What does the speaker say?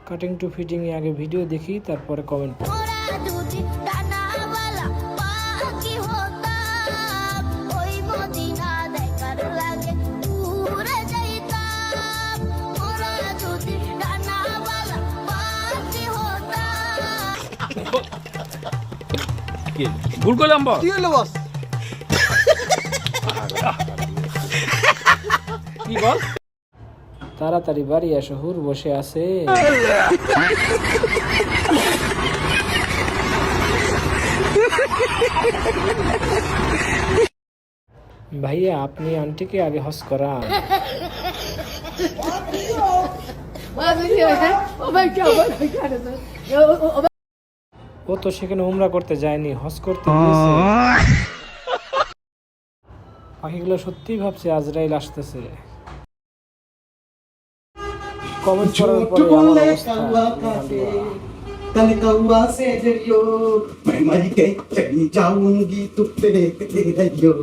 Cutting to fitting এ আগে video দেখি, তারপরে কমেন্ট। ভুল করলাম বস। কি হলো বস? কি বল? তাড়াতাড়ি বাড়ি আসো, হুর বসে আছে। ভাইয়া আপনি আন্টিকে আগে হজ করান। ও তো সেখানে উমরা করতে যায়নি, হজ করতে গিয়েছে। পাখিগুলো সত্যি ভাবছে আজরাইল আসতেছে। কমেন্ট করার পরে আমার অবস্থা कल कौआ से डरियो मैं मर गई चली जाऊंगी तू तेरे रहियो।